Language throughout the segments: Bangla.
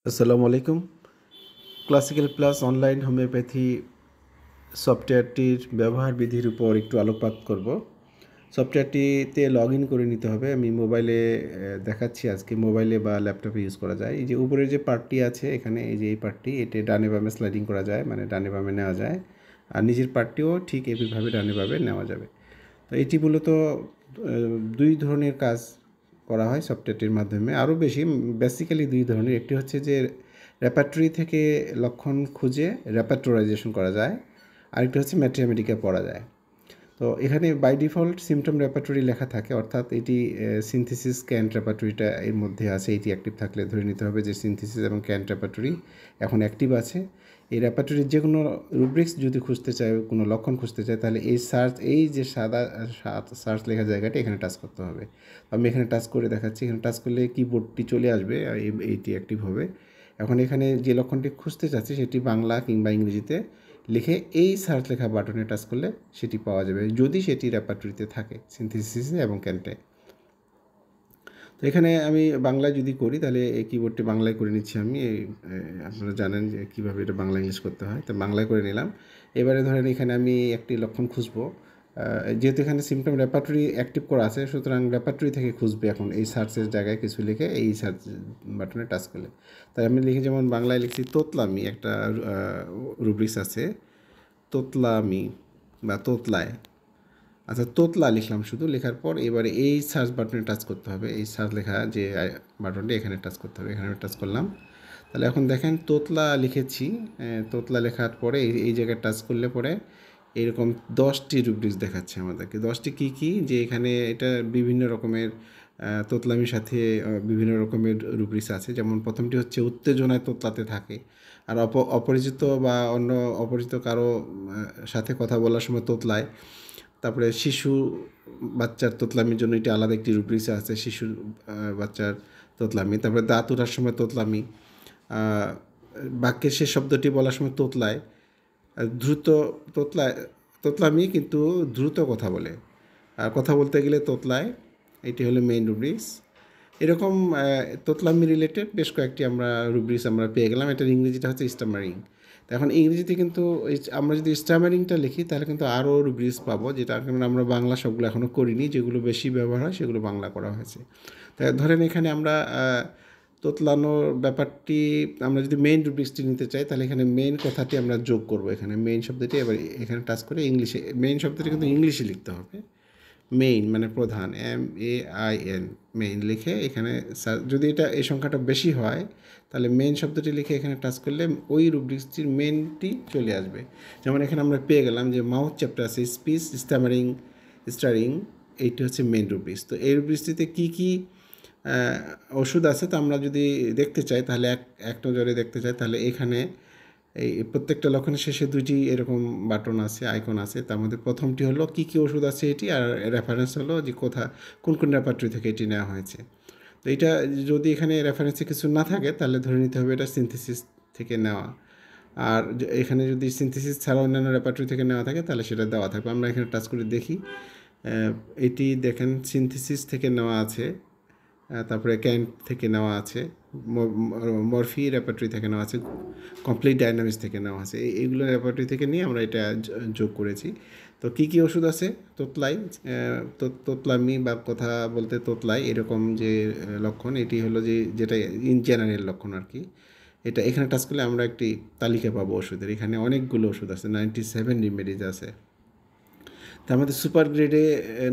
আসসালামু আলাইকুম। ক্লাসিক্যাল প্লাস অনলাইন হোমিওপ্যাথি সফটওয়্যারটির ব্যবহার বিধির উপর একটু আলোকপাত করব। সফটওয়্যারটিতে লগ ইন করে নিতে হবে। আমি মোবাইলে দেখাচ্ছি আজকে। মোবাইলে বা ল্যাপটপে ইউজ করা যায়। এই যে উপরের যে পার্টটি আছে এখানে, এই যে এই পার্টটি, এটা ডানে বামে স্লাইডিং করা যায়, মানে ডানে বামে নেওয়া যায়। আর নিচের পার্টটিও ঠিক একইভাবে ডানে বামে নেওয়া যাবে। তো এটি মূলত দুই ধরনের কাজ করা হয় সফটওয়্যারটির মাধ্যমে। আরও বেশি, বেসিক্যালি দুই ধরনের। একটি হচ্ছে যে রেপার্টরি থেকে লক্ষণ খুঁজে রেপার্টোরাইজেশন করা যায়, আরেকটি হচ্ছে ম্যাথমেটিকে পড়া যায়। তো এখানে বাই ডিফল্ট সিমটম রেপার্টরি লেখা থাকে, অর্থাৎ এটি সিনথেসিস ক্যান্ট রেপার্টরিটা এর মধ্যে আছে। এটি অ্যাক্টিভ থাকলে ধরে নিতে হবে যে সিনথেসিস এবং ক্যান্ট রেপার্টরি এখন অ্যাক্টিভ আছে। এই রেপার্টরির যে কোনো রুব্রিক্স যদি খুঁজতে চায়, কোনো লক্ষণ খুঁজতে চায়, তাহলে এই যে সাদা সার্চ লেখা জায়গাটা এখানে টাচ করতে হবে। আমি এখানে টাচ করে দেখাচ্ছি। এখানে টাচ করলে কিবোর্ডটি চলে আসবে, এইটি অ্যাক্টিভ হবে। এখন এখানে যে লক্ষণটি খুঁজতে চাচ্ছি সেটি বাংলা কিংবা ইংরেজিতে লিখে এই সার্চ লেখা বাটনে টাচ করলে সেটি পাওয়া যাবে, যদি সেটি রেপার্টরিতে থাকে সিনথেসিসে এবং ক্যান্টে। তো এখানে আমি বাংলায় যদি করি তাহলে এই কিবোর্ডটি বাংলায় করে নিচ্ছি আমি। আপনারা জানেন যে কীভাবে এটা বাংলা ইংলিশ করতে হয়, তো বাংলায় করে নিলাম। এবারে ধরেন এখানে আমি একটি লক্ষণ খুঁজবো। যেহেতু এখানে সিমটম রেপার্টরি অ্যাক্টিভ করা আছে, সুতরাং রেপার্টরি থেকে খুঁজবে। এখন এই সার্চের জায়গায় কিছু লিখে এই সার্চ বাটনে টাচ করলে, তাই আমি লিখি, যেমন বাংলায় লিখছি তোতলামি, একটা রুব্রিক্স আছে তোতলামি বা তোতলায়। আচ্ছা, তোতলা লিখলাম শুধু। লেখার পর এবারে এই সার্চ বাটনে টাচ করতে হবে। এই সার্চ লেখা যে বাটনটি এখানে টাচ করতে হবে, এখানে টাচ করলাম। তাহলে এখন দেখেন তোতলা লিখেছি। তোতলা লেখার পরে এই জায়গায় টাচ করলে পরে এরকম 10টি রুব্রিক্স দেখাচ্ছে আমাদেরকে। 10টি কী কী, যে এখানে এটা বিভিন্ন রকমের তোতলামির সাথে বিভিন্ন রকমের রুব্রিক্স আছে। যেমন প্রথমটি হচ্ছে উত্তেজনায় তোতলাতে থাকে, আর অপরিচিত বা অন্য অপরিচিত কারো সাথে কথা বলার সময় তোতলায়। তারপরে শিশু বাচ্চার তোতলামির জন্য এটি আলাদা একটি রুব্রিক্স আছে, শিশুর বাচ্চার তোতলামি। তারপরে দাঁত ওঠার সময় তোতলামি, বাক্যের শেষ শব্দটি বলার সময় তোতলায়, দ্রুত তোতলায়, তোতলামি কিন্তু দ্রুত কথা বলে, আর কথা বলতে গেলে তোতলায়। এটি হলো মেইন রুব্রিক্স। এরকম তোতলামি রিলেটেড বেশ কয়েকটি রুব্রিক্স আমরা পেয়ে গেলাম। এটার ইংরেজিটা হচ্ছে স্টামারিং। তো এখন ইংরেজিতে কিন্তু আমরা যদি স্টামারিংটা লিখি তাহলে কিন্তু আরও রুব্রিক্স পাবো, যেটা কারণে আমরা বাংলা সবগুলো এখনও করিনি। যেগুলো বেশি ব্যবহার হয় সেগুলো বাংলা করা হয়েছে। তাই ধরেন এখানে আমরা তোতলানোর ব্যাপারটি, আমরা যদি মেইন রুব্রিক্সটি নিতে চাই তাহলে এখানে মেইন কথাটি আমরা যোগ করব। এখানে মেইন শব্দটি এবার এখানে টাচ করে ইংলিশে, মেইন শব্দটি কিন্তু ইংলিশে লিখতে হবে। মেইন মানে প্রধান, MAIN, মেইন লিখে এখানে যদি এটা এই সংখ্যাটা বেশি হয় তাহলে মেইন শব্দটি লিখে এখানে টাচ করলে ওই রুব্রিক্সটির মেইনটি চলে আসবে। যেমন এখানে আমরা পেয়ে গেলাম যে মাউথ চ্যাপ্টার আছে, স্পিচ, স্টামারিং, স্টারিং, এইটি হচ্ছে মেইন রুব্রিক্স। তো এই রুব্রিক্সটিতে কী কী ওষুধ আছে তা আমরা যদি দেখতে চাই, তাহলে এক নজরে দেখতে চাই, তাহলে এখানে এই প্রত্যেকটা লক্ষণের শেষে দুইটি এরকম বাটন আছে, আইকন আছে। তার মধ্যে প্রথমটি হলো কী কী ওষুধ আছে এটি, আর রেফারেন্স হলো যে কোন কোন রেপার্টরি থেকে এটি নেওয়া হয়েছে। তো এটা যদি এখানে রেফারেন্সে কিছু না থাকে তাহলে ধরে নিতে হবে এটা সিনথেসিস থেকে নেওয়া। আর এখানে যদি সিনথেসিস ছাড়া অন্যান্য রেপার্টরি থেকে নেওয়া থাকে তাহলে সেটা দেওয়া থাকবে। আমরা এখানে টাচ করে দেখি, এটি দেখেন সিনথেসিস থেকে নেওয়া আছে, তারপরে ক্যান্ট থেকে নেওয়া আছে, মরফি রেপার্টরি থেকে নেওয়া আছে, কমপ্লিট ডাইনামিক্স থেকে নেওয়া আছে। এইগুলো রেপার্টরি থেকে নিয়ে আমরা এটা যোগ করেছি। তো কী কী ওষুধ আছে, তোতলাই, তোতলামি বা কথা বলতে তোতলাই, এরকম যে লক্ষণ, এটি হলো যেটা ইন জেনারেল লক্ষণ আর কি। এটা এখানে টাচ করলে আমরা একটি তালিকা পাবো ওষুধের। এখানে অনেকগুলো ওষুধ আছে, 97 রেমেডিজ আছে। তার মধ্যে সুপার গ্রেডে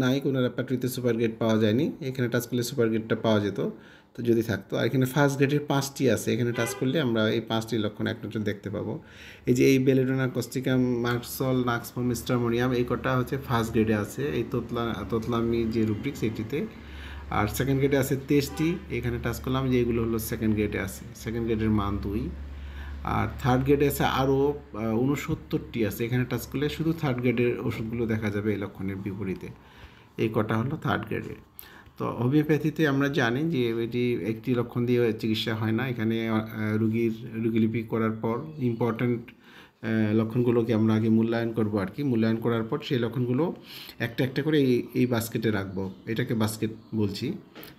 নাই, কোনো রেপার্টরিতে সুপার গ্রেড পাওয়া যায়নি। এখানে টাচ করলে সুপার গ্রেডটা পাওয়া যেত তো যদি থাকতো। আর এখানে ফার্স্ট গ্রেডের 5টি আছে, এখানে টাচ করলে আমরা এই 5টি লক্ষণ এক নজর দেখতে পাবো। এই যে এই বেলেডোনা, কস্টিকাম, মার্কসল, নাক্সফোম, স্ট্রামোনিয়াম, এই কটা হচ্ছে ফার্স্ট গ্রেডে আছে এই তোতলামি যে রুব্রিক্স এটিতে। আর সেকেন্ড গ্রেডে আছে 23টি, এখানে টাচ করলাম যে এগুলো হলো সেকেন্ড গ্রেডে আছে, সেকেন্ড গ্রেডের মান 2। আর থার্ড গ্রেডে আছে আরও 69টি আছে, এখানে টাচ করলে শুধু থার্ড গ্রেডের ওষুধগুলো দেখা যাবে এই লক্ষণের বিপরীতে। এই কটা হলো থার্ড গ্রেডের। তো হোমিওপ্যাথিতে আমরা জানি যে এটি একটি লক্ষণ দিয়ে চিকিৎসা হয় না। এখানে রুগীলিপি করার পর ইম্পর্ট্যান্ট লক্ষণগুলোকে আমরা আগে মূল্যায়ন করব আর কি। মূল্যায়ন করার পর সেই লক্ষণগুলো একটা একটা করে এই বাস্কেটে রাখবো, এটাকে বাস্কেট বলছি।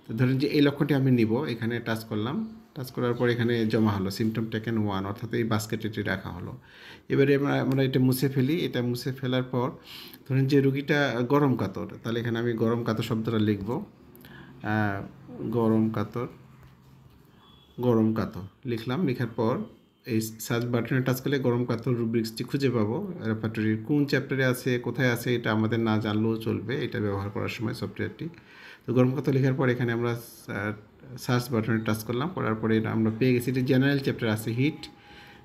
তো ধরেন যে এই লক্ষণটি আমি নিব, এখানে টাচ করলাম, টাচ করার পর এখানে জমা হলো সিমটম টেকেন 1, অর্থাৎ এই বাস্কেটে এটি রাখা হলো। এবারে আমরা এটা মুছে ফেলি। এটা মুছে ফেলার পর ধরেন যে রুগীটা গরম কাতর, তাহলে এখানে আমি গরম কাতর শব্দটা লিখব। গরম কাতর, গরম কাতর লিখলাম। লেখার পর এই সার্চ বাটনে টাচ করলে গরম কাতর রুব্রিক্সটি খুঁজে পাবো। রেপার্টরির কোন চ্যাপ্টারে আছে, কোথায় আছে, এটা আমাদের না জানলেও চলবে এটা ব্যবহার করার সময় সফটওয়্যারটি। তো গরম কাতর লেখার পর এখানে আমরা সার্চ বাটনে টাচ করলাম, করার পরে আমরা পেয়ে গেছি এটা জেনারেল চ্যাপ্টার আছে হিট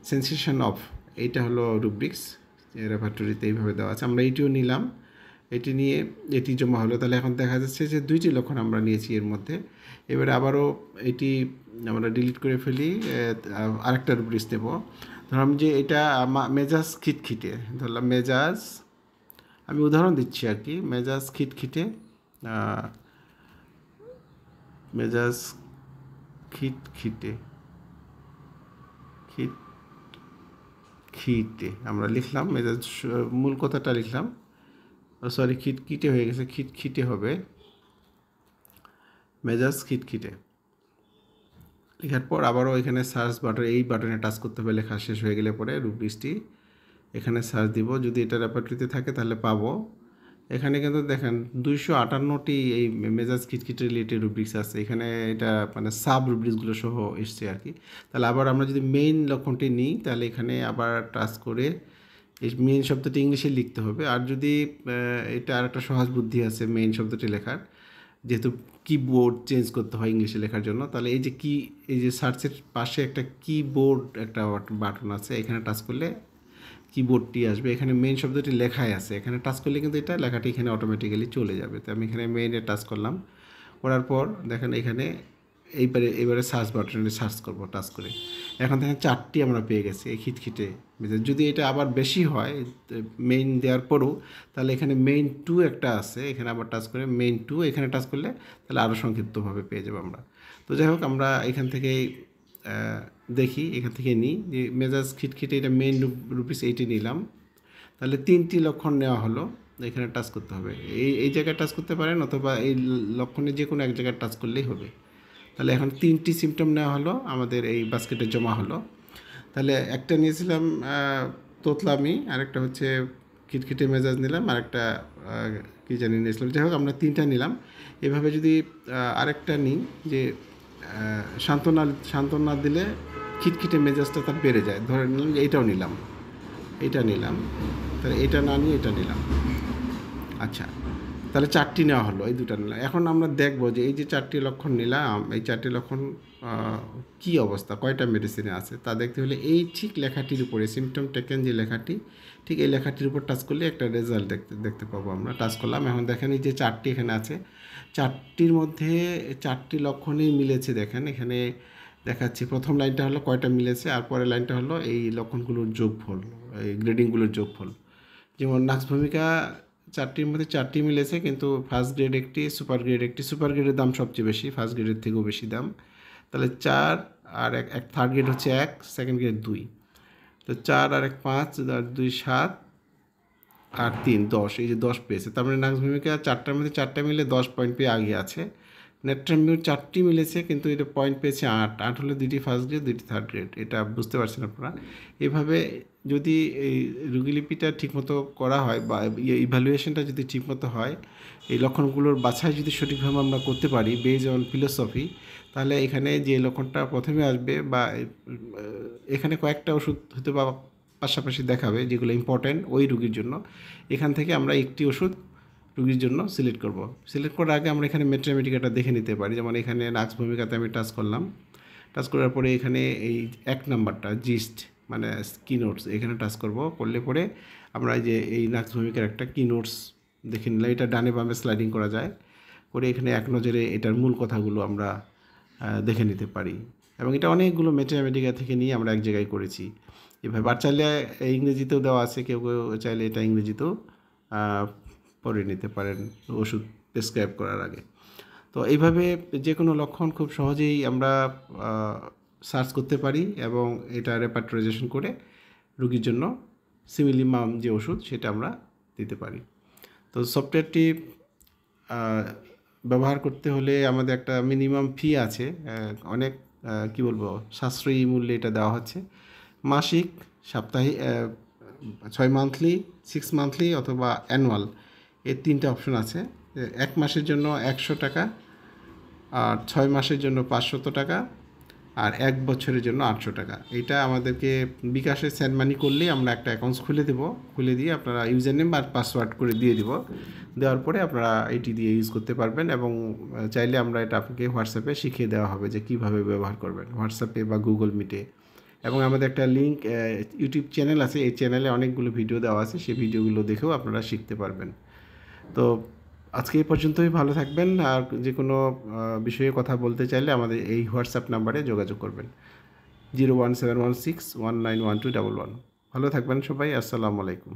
সেন্সেশন অফ, এইটা হলো রুব্রিক্স রেপার্টরিতে এইভাবে দেওয়া আছে। আমরা এইটিও নিলাম, এটি নিয়ে এটি জমা হলো। তাহলে এখন দেখা যাচ্ছে যে 2টি লক্ষণ আমরা নিয়েছি এর মধ্যে। এবারে আবারও এটি আমরা ডিলিট করে ফেলি, আরেকটা রুব্রিক্স দেব। ধরলাম যে এটা মেজাজ খিটখিটে, ধরলাম মেজাজ, আমি উদাহরণ দিচ্ছি আর কি, মেজাজ খিটখিটে, মেজাজ খিটখিটে, খিটখিটে আমরা লিখলাম, মেজাজ মূল কথাটা লিখলাম, সরি খিটখিটে হয়ে গেছে, খিটখিটে হবে, মেজাজ খিটখিটে। লেখার পর আবারও এখানে সার্চ বাটন, এই বাটনে টাচ করতে হবে। লেখা শেষ হয়ে গেলে পরে রুব্রিক্সটি এখানে সার্চ দিব, যদি এটা রেপার্টরিতে থাকে তাহলে পাবো। এখানে কিন্তু দেখেন 258টি এই মেজাজ খিটখিটে রিলেটেড রুব্রিক্স আছে এখানে, এটা মানে সাব রুব্রিক্সগুলো সহ এসছে আর কি। তাহলে আবার আমরা যদি মেইন লক্ষণটি নিই তাহলে এখানে আবার টাচ করে এই মেইন শব্দটি ইংলিশে লিখতে হবে। আর যদি এটা আর একটা সহজ বুদ্ধি আছে মেইন শব্দটি লেখার, যেহেতু কিবোর্ড চেঞ্জ করতে হয় ইংলিশে লেখার জন্য, তাহলে এই যে সার্চের পাশে একটা কিবোর্ড একটা বাটন আছে, এখানে টাচ করলে কিবোর্ডটি আসবে। এখানে মেইন শব্দটি লেখাই আছে, এখানে টাচ করলে কিন্তু এটা লেখাটি এখানে অটোমেটিক্যালি চলে যাবে। তো আমি এখানে মেইনে টাচ করলাম, করার পর দেখেন এখানে এবারে সার্চ বাটনে সার্চ করব টাচ করে। এখন দেখেন 4টি আমরা পেয়ে গেছি এই খিটখিটে। যদি এটা আবার বেশি হয় মেইন দেওয়ার পরও, তাহলে এখানে মেইন 2 একটা আছে, এখানে আবার টাচ করে মেইন 2 এখানে টাচ করলে তাহলে আরও সংক্ষিপ্তভাবে পেয়ে যাবো আমরা। তো যাই হোক আমরা এখান থেকেই দেখি, এখান থেকে নিই যে মেজাজ খিটখিটে, এটা মেইন রুব্রিক্স এইটি নিলাম। তাহলে 3টি লক্ষণ নেওয়া হলো, এখানে টাচ করতে হবে, এই জায়গায় টাচ করতে পারেন অথবা এই লক্ষণে যে কোনো এক জায়গায় টাচ করলেই হবে। তাহলে এখন 3টি সিমটম নেওয়া হলো, আমাদের এই বাস্কেটে জমা হলো। তাহলে একটা নিয়েছিলাম তোতলামি, আরেকটা হচ্ছে খিটখিটে মেজাজ নিলাম, আরেকটা কী জানি নিয়েছিলাম। যাই হোক আমরা 3টা নিলাম। এভাবে যদি আরেকটা নিই যে সান্ত্বনা দিলে খিটখিটে মেজাজটা তার বেড়ে যায়, ধরে নিলাম যে এইটাও নিলাম, এইটা নিলাম, তাহলে এটা না নিয়ে এটা নিলাম। আচ্ছা, তাহলে 4টি নেওয়া হলো, এই 2টা নিলাম। এখন আমরা দেখব যে এই যে 4টি লক্ষণ নিলাম, এই 4টি লক্ষণ কী অবস্থা, কয়টা মেডিসিনে আছে তা দেখতে হলে এই ঠিক লেখাটির উপরে সিমটম টেকেন যে লেখাটি, ঠিক এই লেখাটির উপর টাচ করলে একটা রেজাল্ট দেখতে পাবো আমরা। টাচ করলাম, এখন দেখেন এই যে 4টি এখানে আছে, 4টির মধ্যে 4টি লক্ষণই মিলেছে। দেখেন এখানে দেখাচ্ছি প্রথম লাইনটা হলো কয়টা মিলেছে, আর পরের লাইনটা হলো এই লক্ষণগুলোর যোগফল, এই গ্রেডিংগুলোর যোগফল। যেমন নাক্স ভূমিকা 4টির মধ্যে 4টি মিলেছে, কিন্তু ফার্স্ট গ্রেড একটি, সুপার গ্রেড একটি। সুপার গ্রেডের দাম সবচেয়ে বেশি, ফার্স্ট গ্রেডের থেকেও বেশি দাম। তাহলে 4 আর এক থার্ড গ্রেড হচ্ছে 1, সেকেন্ড গ্রেড 2। তো 4 আর 1 5, আর 2 7, আর 3 10, এই যে 10 পেয়েছে। তার মানে নাক্স ভূমিকা 4টার মধ্যে 4টা মিলে 10 পয়েন্ট পেয়ে আগে আছে। নেট্রামিউর 4টি মিলেছে, কিন্তু এটা পয়েন্ট পেয়েছে 8 হলো 2টি ফার্স্ট গ্রেড 2টি থার্ড গ্রেড, এটা বুঝতে পারছেন আপনারা। এভাবে যদি এই রুগীলিপিটা ঠিকমতো করা হয় বা ইভ্যালুয়েশনটা যদি ঠিকমতো হয়, এই লক্ষণগুলোর বাছাই যদি সঠিকভাবে আমরা করতে পারি বেজ অন ফিলোসফি, তাহলে এখানে যে লক্ষণটা প্রথমে আসবে বা এখানে কয়েকটা ওষুধ হতে বা পাশাপাশি দেখাবে যেগুলো ইম্পর্ট্যান্ট ওই রুগীর জন্য, এখান থেকে আমরা একটি ওষুধ রুগীর জন্য সিলেক্ট করব। সিলেক্ট করার আগে আমরা এখানে মেট্রামেটিকাটা দেখে নিতে পারি। যেমন এখানে নাক্স ভূমিকাতে আমি টাচ করলাম, টাচ করার পরে এখানে এই 1 নাম্বারটা জিস্ট মানে কি নোটস, এখানে টাচ করলে পরে আমরা যে এই নাক্স ভূমিকার একটা কি নোটস দেখে নিলাম। এটা ডানে বামে স্লাইডিং করা যায়, করে এখানে এক নজরে এটার মূল কথাগুলো আমরা দেখে নিতে পারি। এবং এটা অনেকগুলো মেট্রামেটিকা থেকে নিয়ে আমরা এক জায়গায় করেছি এভাবে। আর চাইলে ইংরেজিতেও দেওয়া আছে, কেউ চাইলে এটা ইংরেজিতেও পড়ে নিতে পারেন ওষুধ প্রেসক্রাইব করার আগে। তো এইভাবে যে কোনো লক্ষণ খুব সহজেই আমরা সার্চ করতে পারি এবং এটা রেপার্টরাইজেশন করে রুগীর জন্য সিমিলিমাম যে ওষুধ সেটা আমরা দিতে পারি। তো সফটওয়্যারটি ব্যবহার করতে হলে আমাদের একটা মিনিমাম ফি আছে, অনেক কী বলবো, সাশ্রয়ী মূল্যে এটা দেওয়া হচ্ছে। মাসিক, সাপ্তাহিক, 6 মান্থলি, 6 মান্থলি অথবা অ্যানুয়াল, এই 3টে অপশন আছে। 1 মাসের জন্য 100 টাকা, আর 6 মাসের জন্য 500 টাকা, আর 1 বছরের জন্য 800 টাকা। এটা আমাদেরকে বিকাশে সেন্ড মানি করলেই আমরা একটা অ্যাকাউন্টস খুলে দেবো, খুলে দিয়ে আপনারা ইউজার নেম আর পাসওয়ার্ড করে দিয়ে দিব। দেওয়ার পরে আপনারা এটি দিয়ে ইউজ করতে পারবেন, এবং চাইলে আমরা এটা আপনাকে হোয়াটসঅ্যাপে শিখিয়ে দেওয়া হবে যে কীভাবে ব্যবহার করবেন, হোয়াটসঅ্যাপে বা গুগল মিটে। এবং আমাদের একটা লিঙ্ক, ইউটিউব চ্যানেল আছে, এই চ্যানেলে অনেকগুলো ভিডিও দেওয়া আছে, সেই ভিডিওগুলো দেখেও আপনারা শিখতে পারবেন। তো আজকে এই পর্যন্তই, ভালো থাকবেন। আর যে কোনো বিষয়ে কথা বলতে চাইলে আমাদের এই হোয়াটসঅ্যাপ নাম্বারে যোগাযোগ করবেন, 01716191211। ভালো থাকবেন সবাই, আসসালামু আলাইকুম।